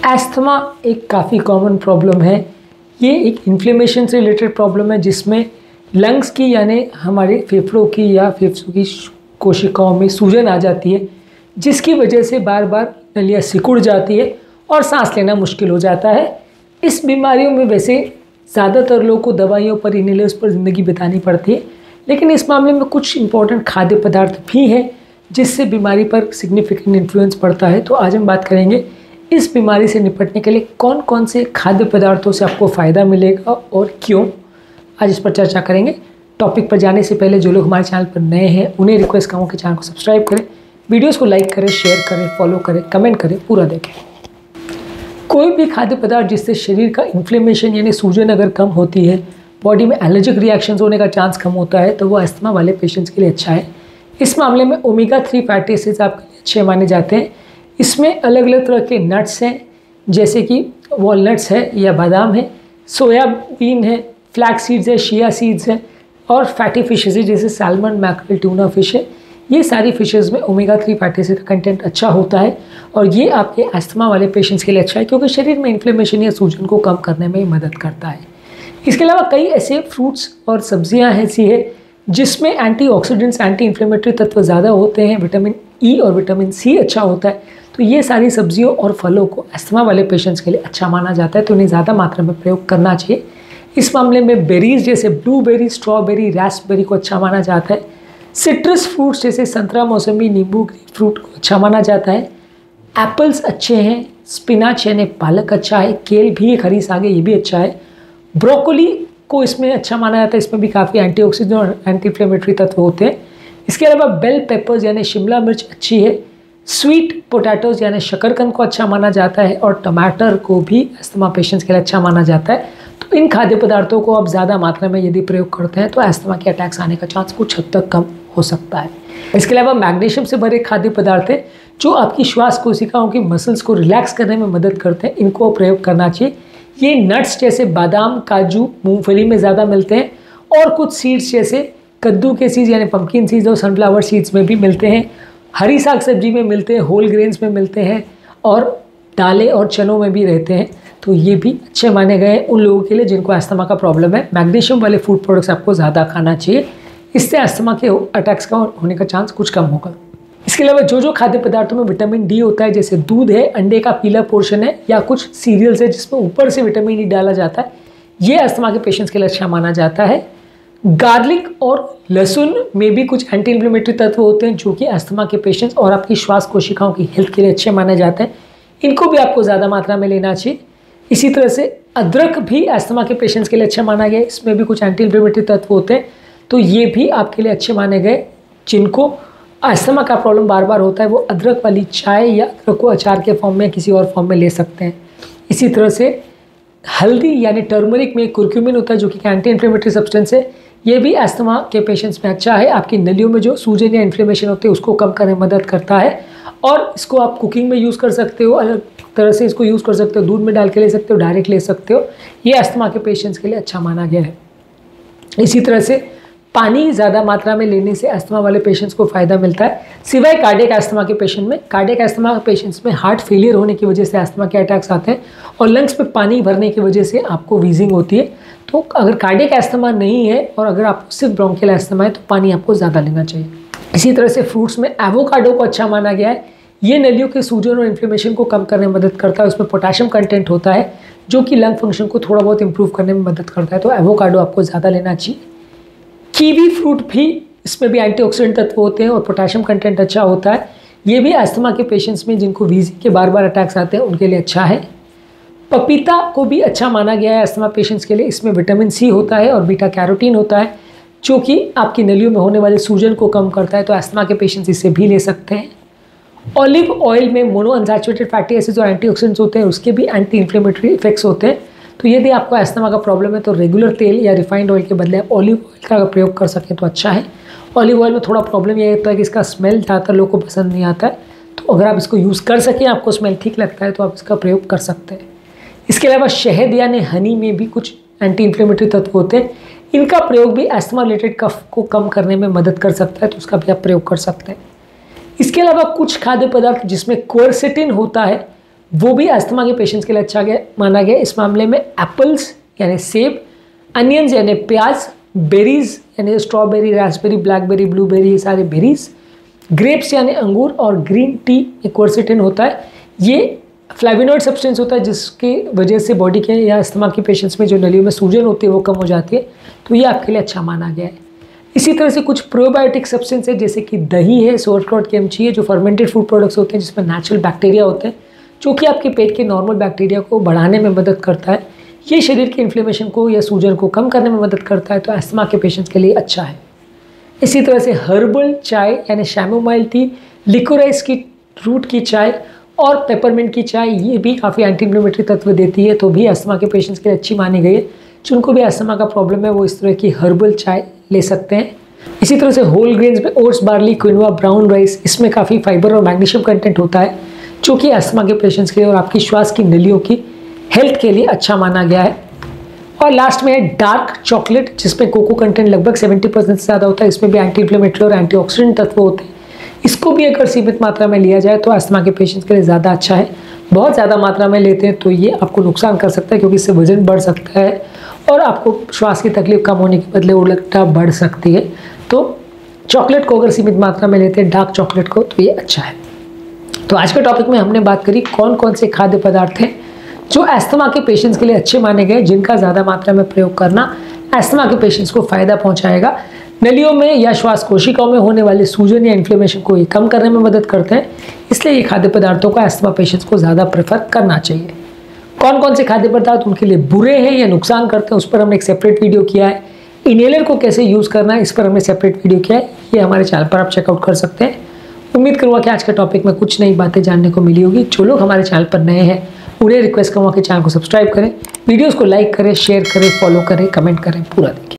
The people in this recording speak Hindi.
एस्थमा एक काफ़ी कॉमन प्रॉब्लम है। ये एक इन्फ्लेमेशन से रिलेटेड प्रॉब्लम है जिसमें लंग्स की यानी हमारे फेफड़ों की या फेफड़ों की कोशिकाओं में सूजन आ जाती है, जिसकी वजह से बार बार नलियाँ सिकुड़ जाती है और सांस लेना मुश्किल हो जाता है। इस बीमारियों में वैसे ज़्यादातर लोगों को दवाइयों पर, इनहेलर्स पर ज़िंदगी बितानी पड़ती है, लेकिन इस मामले में कुछ इंपॉर्टेंट खाद्य पदार्थ भी हैं जिससे बीमारी पर सिग्निफिकेंट इन्फ्लुएंस पड़ता है। तो आज हम बात करेंगे इस बीमारी से निपटने के लिए कौन कौन से खाद्य पदार्थों से आपको फ़ायदा मिलेगा और क्यों, आज इस पर चर्चा करेंगे। टॉपिक पर जाने से पहले जो लोग हमारे चैनल पर नए हैं उन्हें रिक्वेस्ट करूँ कि चैनल को सब्सक्राइब करें, वीडियोस को लाइक करें, शेयर करें, फॉलो करें, कमेंट करें, पूरा देखें। कोई भी खाद्य पदार्थ जिससे शरीर का इन्फ्लेमेशन यानी सूजन अगर कम होती है, बॉडी में एलर्जिक रिएक्शंस होने का चांस कम होता है, तो वो अस्थमा वाले पेशेंट्स के लिए अच्छा है। इस मामले में ओमेगा 3 फैटी एसिड्स आपके लिए अच्छे माने जाते हैं। इसमें अलग अलग तरह के नट्स हैं, जैसे कि वॉलनट्स है या बादाम है, सोयाबीन है, फ्लैक्स सीड्स है, शिया सीड्स है और फैटी फिशेज है जैसे सैल्मन, मैकरेल, ट्यूना फिश है। ये सारी फिशेज़ में ओमेगा 3 फैटी एसिड का कंटेंट अच्छा होता है और ये आपके अस्थमा वाले पेशेंट्स के लिए अच्छा है क्योंकि शरीर में इन्फ्लेमेशन या सूजन को कम करने में मदद करता है। इसके अलावा कई ऐसे फ्रूट्स और सब्जियां ऐसी है जिसमें एंटीऑक्सीडेंट्स, एंटी इन्फ्लेमेटरी तत्व ज़्यादा होते हैं, विटामिन ई और विटामिन सी अच्छा होता है। तो ये सारी सब्जियों और फलों को अस्थमा वाले पेशेंट्स के लिए अच्छा माना जाता है, तो उन्हें ज़्यादा मात्रा में प्रयोग करना चाहिए। इस मामले में बेरीज जैसे ब्लूबेरी, स्ट्रॉबेरी, रास्पबेरी को अच्छा माना जाता है। सिट्रस फ्रूट्स जैसे संतरा, मौसमी, नींबू, ग्रेप फ्रूट को अच्छा माना जाता है। एप्पल्स अच्छे हैं, स्पिनाच यानी पालक अच्छा है, केल भी एक हरी साग है, ये भी अच्छा है। ब्रोकोली को इसमें अच्छा माना जाता है, इसमें भी काफ़ी एंटीऑक्सीडेंट और एंटी इन्फ्लेमेटरी तत्व होते हैं। इसके अलावा बेल पेपर्स यानी शिमला मिर्च अच्छी है। स्वीट पोटैटोज यानी शकरकंद को अच्छा माना जाता है और टमाटर को भी अस्थमा पेशेंट्स के लिए अच्छा माना जाता है। तो इन खाद्य पदार्थों को आप ज़्यादा मात्रा में यदि प्रयोग करते हैं तो अस्थमा के अटैक्स आने का चांस कुछ हद तक कम हो सकता है। इसके अलावा मैग्नीशियम से भरे खाद्य पदार्थ है जो आपकी श्वास कोशिकाओं की मसल्स को रिलैक्स करने में मदद करते हैं, इनको प्रयोग करना चाहिए। ये नट्स जैसे बादाम, काजू, मूंगफली में ज़्यादा मिलते हैं और कुछ सीड्स जैसे कद्दू के सीड्स यानी पम्पकिन सीड्स और सनफ्लावर सीड्स में भी मिलते हैं। हरी साग सब्जी में मिलते हैं, होल ग्रेन्स में मिलते हैं और दालें और चनों में भी रहते हैं। तो ये भी अच्छे माने गए उन लोगों के लिए जिनको अस्थमा का प्रॉब्लम है। मैग्नीशियम वाले फूड प्रोडक्ट्स आपको ज़्यादा खाना चाहिए, इससे अस्थमा के अटैक्स का होने का चांस कुछ कम होगा। इसके अलावा जो खाद्य पदार्थों में विटामिन डी होता है, जैसे दूध है, अंडे का पीला पोर्शन है या कुछ सीरियल्स है जिसमें ऊपर से विटामिन डी डाला जाता है, ये अस्थमा के पेशेंट्स के लिए अच्छा माना जाता है। गार्लिक और लहसुन में भी कुछ एंटी इन्फ्लेमेटरी तत्व होते हैं जो कि अस्थमा के पेशेंट्स और आपकी श्वास कोशिकाओं की हेल्थ के लिए अच्छे माने जाते हैं, इनको भी आपको ज़्यादा मात्रा में लेना चाहिए। इसी तरह से अदरक भी अस्थमा के पेशेंट्स के लिए अच्छा माना गया है, इसमें भी कुछ एंटी इन्फ्लेमेटरी तत्व होते हैं, तो ये भी आपके लिए अच्छे माने गए। जिनको अस्थमा का प्रॉब्लम बार बार होता है वो अदरक वाली चाय या अदरक को अचार के फॉर्म में किसी और फॉर्म में ले सकते हैं। इसी तरह से हल्दी यानी टर्मरिक में कुरक्यूमिन होता है जो कि एंटी इन्फ्लेमेटरी सब्सटेंस है, ये भी अस्थमा के पेशेंट्स में अच्छा है। आपकी नलियों में जो सूजन या इन्फ्लेमेशन होती है उसको कम करने में मदद करता है और इसको आप कुकिंग में यूज़ कर सकते हो, अलग तरह से इसको यूज़ कर सकते हो, दूध में डाल के ले सकते हो, डायरेक्ट ले सकते हो। ये अस्थमा के पेशेंट्स के लिए अच्छा माना गया है। इसी तरह से पानी ज़्यादा मात्रा में लेने से अस्थमा वाले पेशेंट्स को फ़ायदा मिलता है, सिवाय कार्डियक अस्थमा के पेशेंट में। कार्डियक अस्थमा के पेशेंट्स में हार्ट फेलियर होने की वजह से अस्थमा के अटैक्स आते हैं और लंग्स में पानी भरने की वजह से आपको वीजिंग होती है। तो अगर कार्डियक अस्थमा नहीं है और अगर आपको सिर्फ ब्रोंकियल अस्थमा है तो पानी आपको ज़्यादा लेना चाहिए। इसी तरह से फ्रूट्स में एवोकाडो को अच्छा माना गया है, ये नलियों के सूजन और इन्फ्लेमेशन को कम करने में मदद करता है। उसमें पोटेशियम कंटेंट होता है जो कि लंग फंक्शन को थोड़ा बहुत इंप्रूव करने में मदद करता है, तो एवोकाडो आपको ज़्यादा लेना चाहिए। कीवी फ्रूट भी, इसमें भी एंटीऑक्सीडेंट तत्व होते हैं और पोटेशियम कंटेंट अच्छा होता है, ये भी अस्थमा के पेशेंट्स में जिनको वीजिंग के बार बार अटैक्स आते हैं उनके लिए अच्छा है। पपीता को भी अच्छा माना गया है अस्थमा पेशेंट्स के लिए, इसमें विटामिन सी होता है और बीटा कैरोटीन होता है जो कि आपकी नलियों में होने वाले सूजन को कम करता है, तो अस्थमा के पेशेंट्स इसे भी ले सकते हैं। ऑलिव ऑयल में मोनो अनसैचुरेटेड फैटी एसिड्स और एंटीऑक्सीडेंट्स होते हैं, उसके भी एंटी इन्फ्लेमेटरी इफेक्ट्स होते हैं। तो यदि आपको अस्थमा का प्रॉब्लम है तो रेगुलर तेल या रिफाइंड ऑयल के बदले आप ऑलिव ऑयल का प्रयोग कर सकें तो अच्छा है। ऑलिव ऑयल में थोड़ा प्रॉब्लम ये होता है कि इसका स्मेल ज़्यादातर लोगों को पसंद नहीं आता है, तो अगर आप इसको यूज़ कर सकें, आपको स्मेल ठीक लगता है तो आप इसका प्रयोग कर सकते हैं। इसके अलावा शहद यानी हनी में भी कुछ एंटी इन्फ्लेमेटरी तत्व होते हैं, इनका प्रयोग भी अस्थमा रिलेटेड कफ को कम करने में मदद कर सकता है, तो उसका भी आप प्रयोग कर सकते हैं। इसके अलावा कुछ खाद्य पदार्थ जिसमें क्वर्सेटिन होता है वो भी अस्थमा के पेशेंट्स के लिए अच्छा माना गया। इस मामले में एप्पल्स यानी सेब, अनियंस यानी प्याज, बेरीज यानी स्ट्रॉबेरी, रास्पबेरी, ब्लैकबेरी, ब्लूबेरी, ये सारे बेरीज, ग्रेप्स यानी अंगूर और ग्रीन टी में क्वर्सेटिन होता है। ये फ्लेवोनॉइड सब्सटेंस होता है जिसकी वजह से बॉडी के या अस्थमा के पेशेंट्स में जो नलियों में सूजन होती है वो कम हो जाती है, तो ये आपके लिए अच्छा माना गया है। इसी तरह से कुछ प्रोबायोटिक सब्सटेंस है जैसे कि दही है, सोरक्राउट किमची है, जो फर्मेंटेड फूड प्रोडक्ट्स होते हैं जिसमें नेचुरल बैक्टीरिया होते हैं जो कि आपके पेट के नॉर्मल बैक्टीरिया को बढ़ाने में मदद करता है। ये शरीर के इन्फ्लेमेशन को या सूजन को कम करने में मदद करता है, तो अस्थमा के पेशेंट्स के लिए अच्छा है। इसी तरह से हर्बल चाय यानी शैमोमाइल टी, लिकोराइस की रूट की चाय और पेपरमिंट की चाय, ये भी काफ़ी एंटी इन्फ्लेमेटरी तत्व देती है, तो भी अस्थमा के पेशेंट्स के लिए अच्छी मानी गई है। जिनको भी अस्थमा का प्रॉब्लम है वो इस तरह की हर्बल चाय ले सकते हैं। इसी तरह से होल ग्रेन्स में oats, barley, quinoa, brown rice, इसमें काफ़ी फाइबर और मैग्नीशियम कंटेंट होता है जो कि अस्थमा के पेशेंट्स के लिए और आपकी श्वास की नलियों की हेल्थ के लिए अच्छा माना गया है। और लास्ट में है डार्क चॉकलेट जिसमें कोको कंटेंट लगभग 70% से ज़्यादा होता है। इसमें भी एंटी इन्फ्लेमेटरी और एंटीऑक्सीडेंट तत्व होते हैं। इसको भी अगर सीमित मात्रा में लिया जाए तो अस्थमा के पेशेंट्स के लिए ज़्यादा अच्छा है। बहुत ज़्यादा मात्रा में लेते हैं तो ये आपको नुकसान कर सकता है क्योंकि इससे वजन बढ़ सकता है और आपको श्वास की तकलीफ कम होने के बदले उल्टा बढ़ सकती है। तो चॉकलेट को अगर सीमित मात्रा में लेते हैं, डार्क चॉकलेट को, तो ये अच्छा है। तो आज के टॉपिक में हमने बात करी कौन कौन से खाद्य पदार्थ हैं जो अस्थमा के पेशेंट्स के लिए अच्छे माने गए, जिनका ज़्यादा मात्रा में प्रयोग करना अस्थमा के पेशेंट्स को फ़ायदा पहुंचाएगा। नलियों में या श्वास कोशिकाओं में होने वाले सूजन या इन्फ्लेमेशन को ये कम करने में मदद करते हैं, इसलिए ये खाद्य पदार्थों का अस्थमा पेशेंट्स को ज़्यादा प्रेफर करना चाहिए। कौन कौन से खाद्य पदार्थ उनके लिए बुरे हैं या नुकसान करते हैं उस पर हमने एक सेपरेट वीडियो किया है। इनहेलर को कैसे यूज़ करना है इस पर हमने सेपरेट वीडियो किया है, ये हमारे चैनल पर आप चेकआउट कर सकते हैं। उम्मीद करूँगा कि आज के टॉपिक में कुछ नई बातें जानने को मिली होगी। जो लोग हमारे चैनल पर नए हैं उन्हें रिक्वेस्ट करूँगा कि चैनल को सब्सक्राइब करें, वीडियोज़ को लाइक करें, शेयर करें, फॉलो करें, कमेंट करें, पूरा देखें।